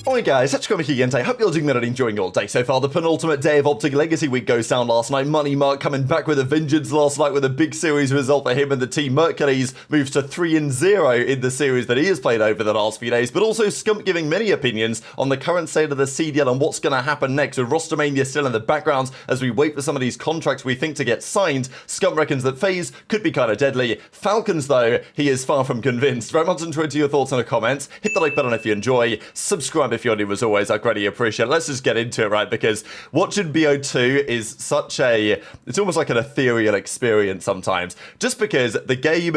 Alright guys, Scrappy again today. Hope you're doing well and enjoying your day so far. The penultimate day of OpTic Legacy Week goes down last night. Money Mark coming back with a vengeance last night with a big series result for him and the team. Mercules moves to 3-0 in the series that he has played over the last few days, but also Scump giving many opinions on the current state of the CDL and what's going to happen next, with Rostermania still in the background as we wait for some of these contracts we think to get signed. Scump reckons that FaZe could be kind of deadly. Falcons though, he is far from convinced. Write on Twitter your thoughts in the comments. Hit the like button if you enjoy. Subscribe if you're new as always. I greatly appreciate it. Let's just get into it, right? Because watching BO2 is such a... It's almost like an ethereal experience sometimes. Just because the game...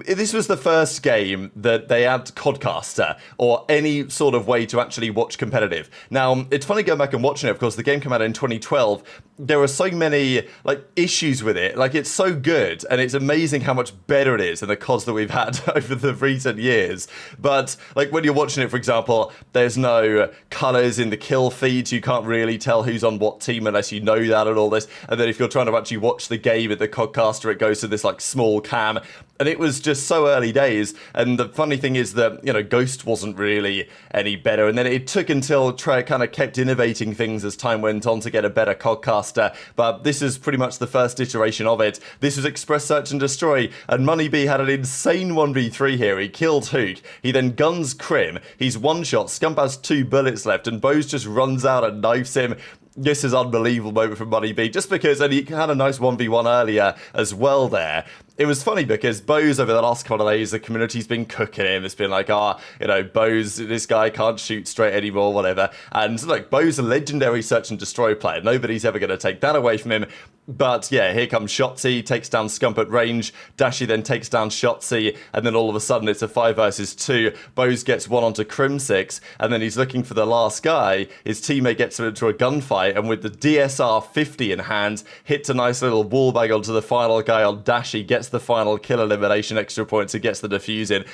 This was the first game that they had Codcaster or any sort of way to actually watch competitive. Now, it's funny going back and watching it, of course, the game came out in 2012. There are so many issues with it. It's so good, and it's amazing how much better it is than the CODs that we've had over the recent years. But when you're watching it, for example, there's no colors in the kill feeds. You can't really tell who's on what team unless you know that and all this. And then if you're trying to actually watch the game at the Codcaster, it goes to this small cam. And it was just so early days. And the funny thing is that, Ghost wasn't really any better. And then it took until Trey kind of kept innovating things as time went on to get a better Codcaster. But this is pretty much the first iteration of it. This was Express Search and Destroy. And Money B had an insane 1v3 here. He killed Huke. He then guns Kremp. He's one shot. Scump has 2 bullets left. And MBoZe just runs out and knifes him. This is an unbelievable moment from Money B, just because, and he had a nice 1v1 earlier as well there. It was funny because MBoZe over the last couple of days, the community's been cooking him. It's been MBoZe, this guy can't shoot straight anymore, whatever. And MBoZe, a legendary search and destroy player. Nobody's ever going to take that away from him. But yeah, here comes Shotzzy, takes down Scump at range. Dashy then takes down Shotzzy, and then all of a sudden it's a 5 versus 2. MBoZe gets one onto Kremp, and then he's looking for the last guy. His teammate gets him into a gunfight, and with the DSR 50 in hand, hits a nice little wallbang onto the final guy on Dashy, gets the final kill elimination, extra points, and gets the defuse in.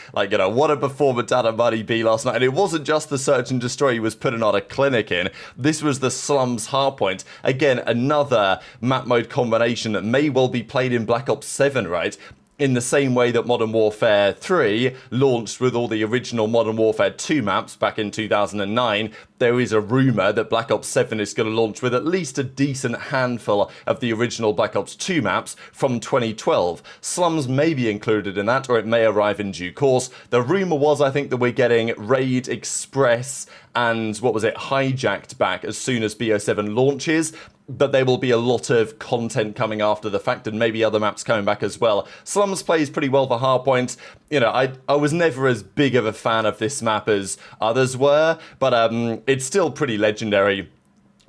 What a performance out of Money B last night. And it wasn't just the search and destroy he was putting on a clinic in. This was the Slums hardpoint. Again, another map mode combination that may well be played in Black Ops 7, right? In the same way that Modern Warfare 3 launched with all the original Modern Warfare 2 maps back in 2009, there is a rumour that Black Ops 7 is going to launch with at least a decent handful of the original Black Ops 2 maps from 2012. Slums may be included in that, or it may arrive in due course. The rumour was, I think, that we're getting Raid, Express, and Hijacked back as soon as BO7 launches. But there will be a lot of content coming after the fact, and maybe other maps coming back as well. Slums plays pretty well for hardpoint. I was never as big of a fan of this map as others were, but it's still pretty legendary.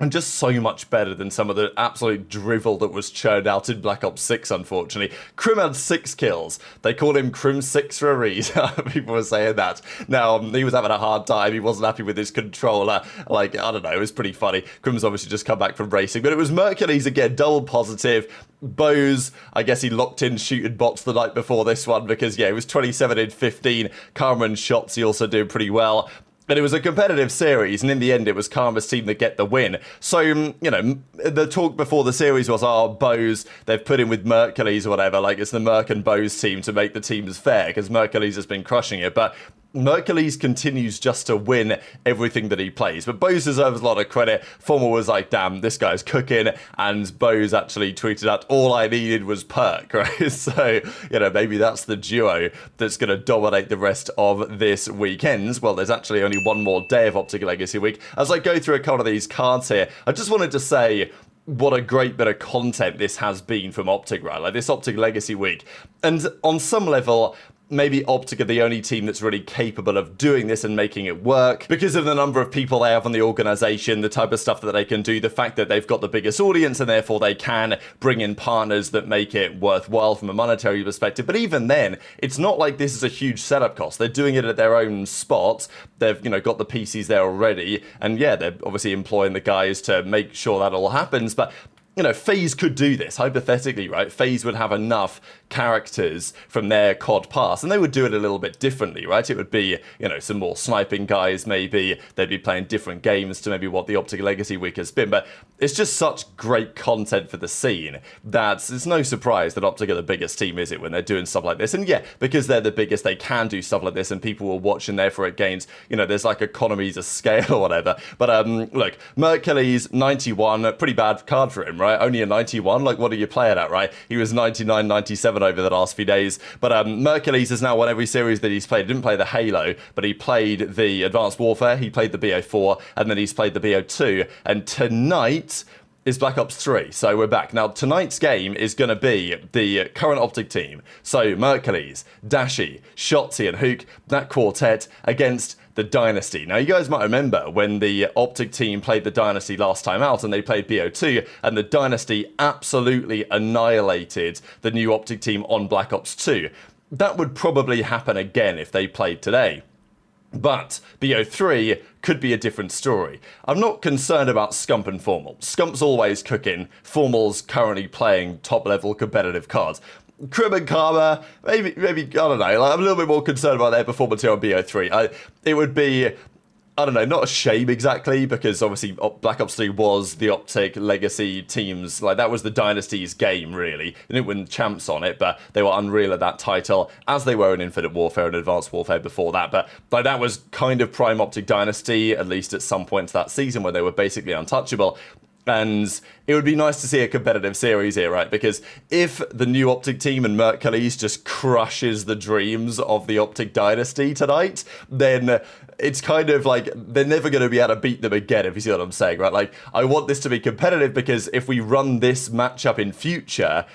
And just so much better than some of the absolute drivel that was churned out in Black Ops 6, unfortunately. Kremp had 6 kills. They called him Kremp 6 for a reason. People were saying that. Now, he was having a hard time. He wasn't happy with his controller. I don't know, it was pretty funny. Kremp's obviously just come back from racing. But it was Mercules again, double positive. MBoZe, I guess he locked in shooting bots the night before this one because, it was 27 in 15. Karma and Shotzzy also doing pretty well. But it was a competitive series, and in the end, it was Karma's team that get the win. So, the talk before the series was, MBoZe, they've put in with Mercules or whatever, it's the Merc and MBoZe team to make the teams fair, because Mercules has been crushing it. But Mercules continues just to win everything that he plays. But MBoZe deserves a lot of credit. Former was like, damn, this guy's cooking. And MBoZe actually tweeted out, all I needed was perk, right? So, maybe that's the duo that's going to dominate the rest of this weekend. Well, there's actually only one more day of OpTic Legacy Week. As I go through a couple of these cards here, I just wanted to say what a great bit of content this has been from OpTic, right? This OpTic Legacy Week. And on some level, maybe OpTic are the only team that's really capable of doing this and making it work because of the number of people they have on the organization, the type of stuff that they can do, the fact that they've got the biggest audience and therefore they can bring in partners that make it worthwhile from a monetary perspective. But even then, it's not like this is a huge setup cost. They're doing it at their own spot. They've, got the PCs there already. And yeah, they're obviously employing the guys to make sure that all happens. But you know, FaZe could do this, hypothetically, right? FaZe would have enough characters from their COD past, and they would do it a little bit differently, right? It would be, you know, some more sniping guys, maybe. They'd be playing different games to maybe what the OpTic Legacy week has been, but it's just such great content for the scene that it's no surprise that OpTic are the biggest team, is it, when they're doing stuff like this? And yeah, because they're the biggest, they can do stuff like this, and people will watch, and therefore it gains, you know, there's like economies of scale or whatever. But look, Mercules, 91, pretty bad card for him, right? Only a 91, like what are you playing at, right? He was 99, 97 over the last few days, but Mercules has now won every series that he's played. He didn't play the Halo, but he played the Advanced Warfare, he played the BO4, and then he's played the BO2, and tonight is Black Ops 3, so we're back. Now, tonight's game is going to be the current OpTic team, so Mercules, Dashy, Shotzzy, and Huke, that quartet against the Dynasty. Now, you guys might remember when the OpTic team played the Dynasty last time out, and they played BO2, and the Dynasty absolutely annihilated the new OpTic team on Black Ops 2. That would probably happen again if they played today. But BO3 could be a different story. I'm not concerned about Scump and Formal. Scump's always cooking. Formal's currently playing top-level competitive cards. Kremp and Karma, maybe, I don't know. Like, I'm a little bit more concerned about their performance here on BO3. It would be, I don't know, not a shame exactly, because obviously Black Ops 3 was the OpTic Legacy teams, like that was the Dynasty's game, really. They didn't win champs on it, but they were unreal at that title, as they were in Infinite Warfare and Advanced Warfare before that. But like, that was kind of prime OpTic Dynasty, at least at some points that season, where they were basically untouchable. And it would be nice to see a competitive series here, right? Because if the new OpTic team and Mercules just crushes the dreams of the OpTic Dynasty tonight, then it's kind of like they're never going to be able to beat them again, if you see what I'm saying, right? Like, I want this to be competitive, because if we run this matchup in future,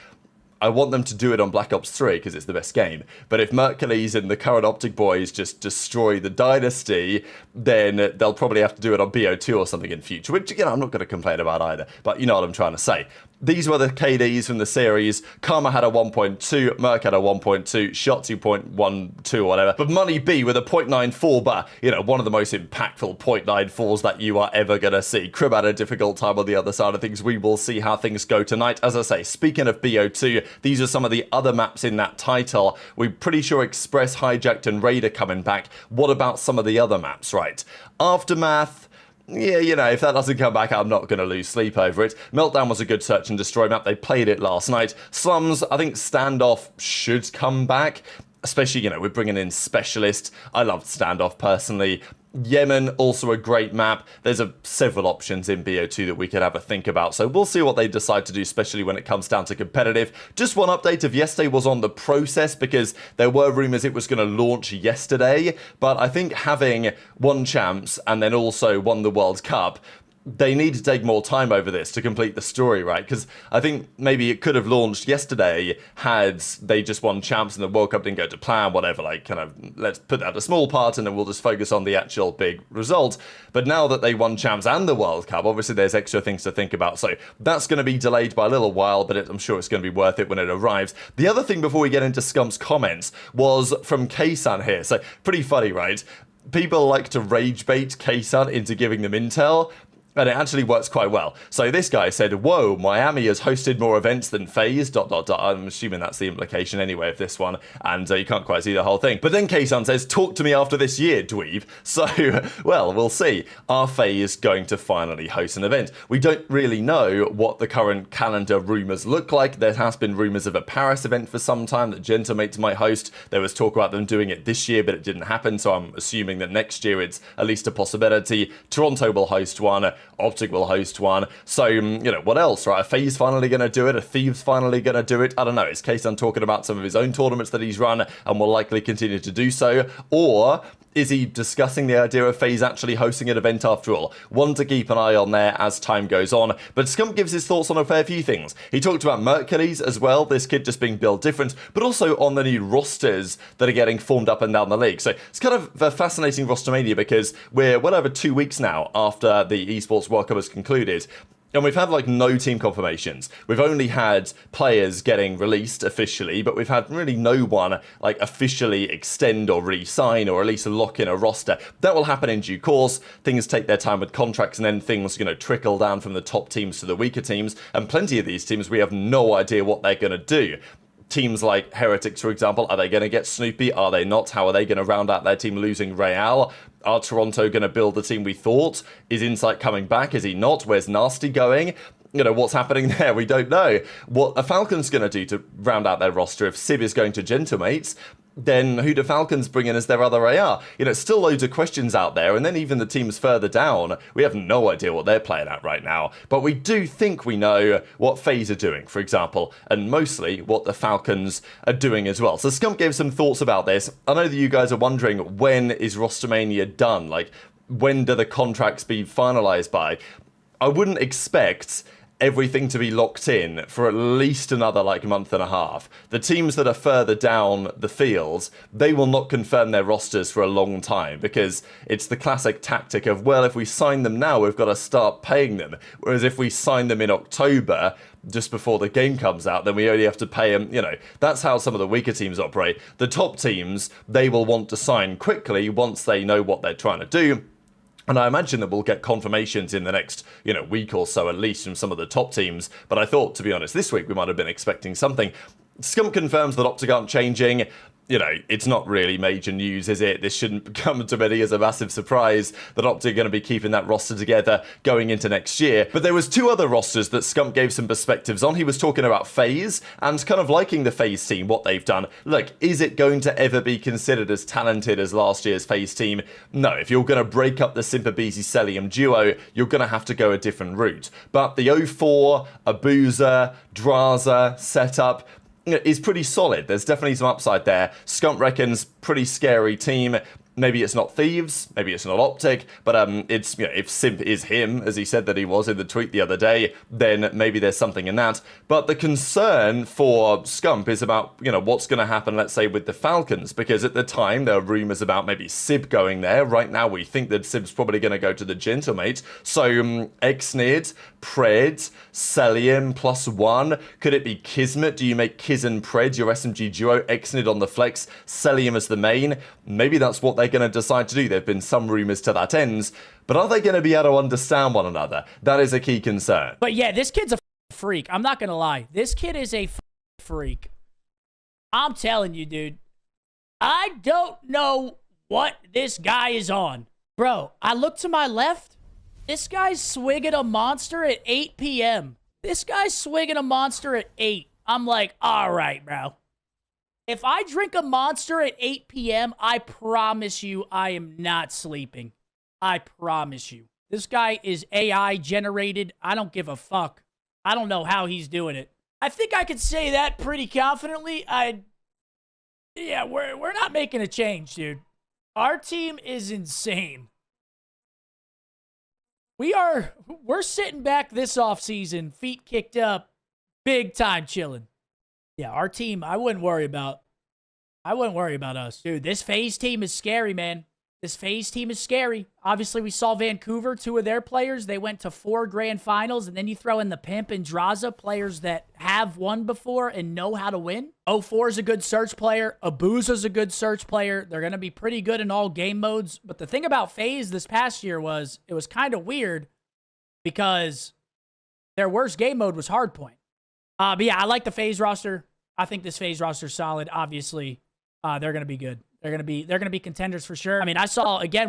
I want them to do it on Black Ops 3 because it's the best game. But if Mercules and the current OpTic boys just destroy the Dynasty, then they'll probably have to do it on BO2 or something in future, which, again, I'm not going to complain about either. But you know what I'm trying to say. These were the KDs from the series. Karma had a 1.2, Merc had a 1.2, Shotzzy 0.12 or whatever. But Money B with a 0.94, but, you know, one of the most impactful 0.94s that you are ever going to see. Kremp had a difficult time on the other side of things. We will see how things go tonight. As I say, speaking of BO2, these are some of the other maps in that title. We're pretty sure Express, Hijacked, and Raid are coming back. What about some of the other maps, right? Aftermath. Yeah, you know, if that doesn't come back, I'm not going to lose sleep over it. Meltdown was a good search and destroy map. They played it last night. Slums, I think Standoff should come back. Especially, you know, we're bringing in Specialist. I loved Standoff personally. Yemen, also a great map. There's several options in BO2 that we could have a think about. So we'll see what they decide to do, especially when it comes down to competitive. Just one update of yesterday was on the process, because there were rumors it was going to launch yesterday. But I think having won champs and then also won the World Cup, they need to take more time over this to complete the story, right? Because I think maybe it could have launched yesterday had they just won champs and the World Cup didn't go to plan, whatever, like, kind of, let's put that a small part and then we'll just focus on the actual big result. But now that they won champs and the World Cup, obviously there's extra things to think about. So that's going to be delayed by a little while, but I'm sure it's going to be worth it when it arrives. The other thing before we get into Scump's comments was from K-Sun here. So pretty funny, right? People like to rage bait K-Sun into giving them intel, and it actually works quite well. So this guy said, whoa, Miami has hosted more events than FaZe, ... I'm assuming that's the implication anyway of this one, and you can't quite see the whole thing. But then K-Sun says, talk to me after this year, dweeb. So, well, we'll see. Are FaZe going to finally host an event? We don't really know what the current calendar rumours look like. There has been rumours of a Paris event for some time that Gentamates might host. There was talk about them doing it this year, but it didn't happen, so I'm assuming that next year it's at least a possibility. Toronto will host one. OpTic will host one. So, you know, what else, right? Are FaZe finally going to do it? Are Thieves finally going to do it? I don't know. Is K-Sun talking about some of his own tournaments that he's run and will likely continue to do so? Or is he discussing the idea of FaZe actually hosting an event after all? One to keep an eye on there as time goes on. But Scump gives his thoughts on a fair few things. He talked about Mercules as well, this kid just being built different, but also on the new rosters that are getting formed up and down the league. So it's kind of a fascinating roster mania because we're well over 2 weeks now after the Esports World Cup has concluded. And we've had like no team confirmations. We've only had players getting released officially, but we've had really no one like officially extend or re-sign or at least lock in a roster. That will happen in due course. Things take their time with contracts, and then things, trickle down from the top teams to the weaker teams. And plenty of these teams, we have no idea what they're going to do. Teams like Heretics, for example, are they going to get Snoopy? Are they not? How are they going to round out their team losing Real? Are Toronto going to build the team we thought? Is Insight coming back? Is he not? Where's Nastie going? What's happening there? We don't know. What are Falcons going to do to round out their roster? If Sib is going to Gentlemates, then who do Falcons bring in as their other AR? Still loads of questions out there, and then even the teams further down, we have no idea what they're playing at right now. But we do think we know what FaZe are doing, for example, and mostly what the Falcons are doing as well. So Scump gave some thoughts about this. I know that you guys are wondering, when is Rostermania done? Like, when do the contracts be finalized by? I wouldn't expect everything to be locked in for at least another month and a half. The teams that are further down the field, they will not confirm their rosters for a long time, because it's the classic tactic of, well, if we sign them now, we've got to start paying them. Whereas if we sign them in October, just before the game comes out, then we only have to pay them, That's how some of the weaker teams operate. The top teams, they will want to sign quickly once they know what they're trying to do. And I imagine that we'll get confirmations in the next, week or so, at least from some of the top teams. But I thought, to be honest, this week we might have been expecting something. Scump confirms that OpTic aren't changing. It's not really major news, is it? This shouldn't come to many as a massive surprise that OpTic are going to be keeping that roster together going into next year. But there was two other rosters that Scump gave some perspectives on. He was talking about FaZe and kind of liking the FaZe team, what they've done. Look, is it going to ever be considered as talented as last year's FaZe team? No, if you're going to break up the Simp aBeZy Cellium duo, you're going to have to go a different route. But the 04, Abuzah, Drazah setup is pretty solid. There's definitely some upside there. Scump reckons pretty scary team. Maybe it's not Thieves, maybe it's not OpTic, but it's, if Simp is him, as he said that he was in the tweet the other day, then maybe there's something in that. But the concern for Scump is about, what's going to happen, let's say, with the Falcons, because at the time there were rumors about maybe Sib going there. Right now we think that Sib's probably going to go to the Gentlemate. So Xnid, Pred, Cellium +1. Could it be Kismet? Do you make Kiz and Pred your SMG duo? Xnid on the flex, Cellium as the main? Maybe that's what they're going to decide to do. There have been some rumors to that end, but are they going to be able to understand one another? That is a key concern. But yeah, this kid's a freak. I'm not going to lie. This kid is a freak. I'm telling you, dude. I don't know what this guy is on. Bro, I look to my left. This guy's swigging a monster at 8 p.m. This guy's swigging a monster at 8. I'm like, all right, bro. If I drink a monster at 8 p.m., I promise you I am not sleeping. I promise you. This guy is AI generated. I don't give a fuck. I don't know how he's doing it. I think I could say that pretty confidently. Yeah, we're not making a change, dude. Our team is insane. We're sitting back this offseason, feet kicked up, big time chilling. Yeah, our team, I wouldn't worry about us. Dude, this FaZe team is scary, man. This FaZe team is scary. Obviously, we saw Vancouver, 2 of their players. They went to 4 grand finals, and then you throw in the Pimp and Drazah, players that have won before and know how to win. 04 is a good search player. Abuzah is a good search player. They're going to be pretty good in all game modes. But the thing about FaZe this past year was, it was kind of weird because their worst game mode was Hardpoint. But yeah, I like the FaZe roster. I think this FaZe roster is solid. Obviously, they're going to be good. They're going to be contenders for sure. I mean,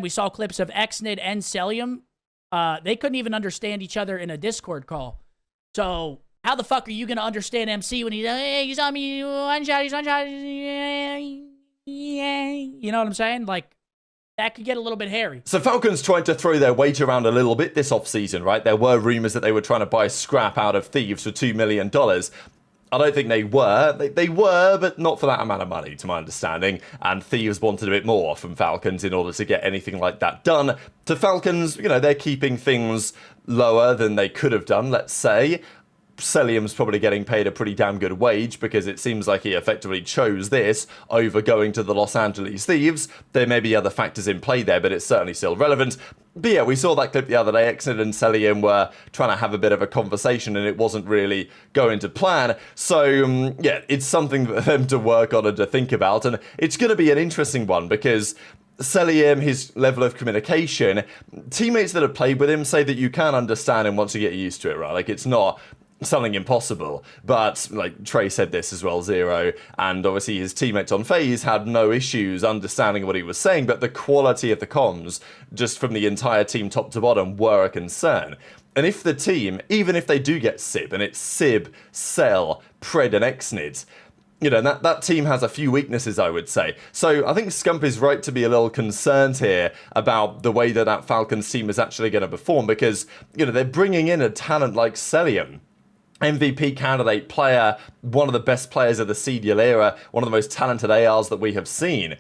we saw clips of Xnid and Cellium. They couldn't even understand each other in a Discord call. So how the fuck are you going to understand MC when he's on me, one shot, you know what I'm saying? Like, that could get a little bit hairy. So Falcons tried to throw their weight around a little bit this offseason, right? There were rumors that they were trying to buy Scrap out of Thieves for $2 million. I don't think they were. They were, but not for that amount of money, to my understanding. And Thieves wanted a bit more from Falcons in order to get anything like that done. To Falcons, they're keeping things lower than they could have done, let's say. Cellium's probably getting paid a pretty damn good wage because it seems like he effectively chose this over going to the Los Angeles Thieves. There may be other factors in play there, but it's certainly still relevant. But yeah, we saw that clip the other day. Exnid and Cellium were trying to have a bit of a conversation and it wasn't really going to plan. So, yeah, it's something for them to work on and to think about. And it's going to be an interesting one because Cellium, his level of communication, teammates that have played with him say that you can understand him once you get used to it, right? Like, it's not something impossible, but like Trey said this as well, Zero, and obviously his teammates on FaZe had no issues understanding what he was saying, but the quality of the comms, just from the entire team top to bottom, were a concern. And if the team, even if they do get Sib, and it's Sib, Cell, Pred, and Exnid, you know, that team has a few weaknesses, I would say. So I think Scump is right to be a little concerned here about the way that Falcons team is actually going to perform, because, you know, they're bringing in a talent like Cellium, MVP candidate player, one of the best players of the CDL era, one of the most talented ARs that we have seen.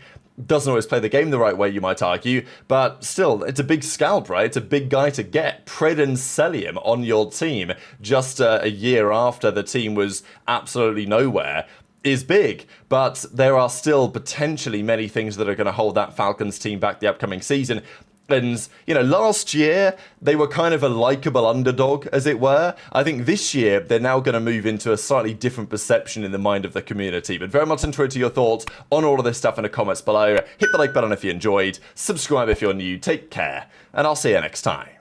Doesn't always play the game the right way, you might argue, but still, it's a big scalp, right? It's a big guy to get. Pred and Cellium on your team just a year after the team was absolutely nowhere is big, but there are still potentially many things that are going to hold that Falcons team back the upcoming season. And, you know, last year, they were kind of a likeable underdog, as it were. I think this year, they're now going to move into a slightly different perception in the mind of the community. But very much interested to your thoughts on all of this stuff in the comments below. Hit the like button if you enjoyed. Subscribe if you're new. Take care. And I'll see you next time.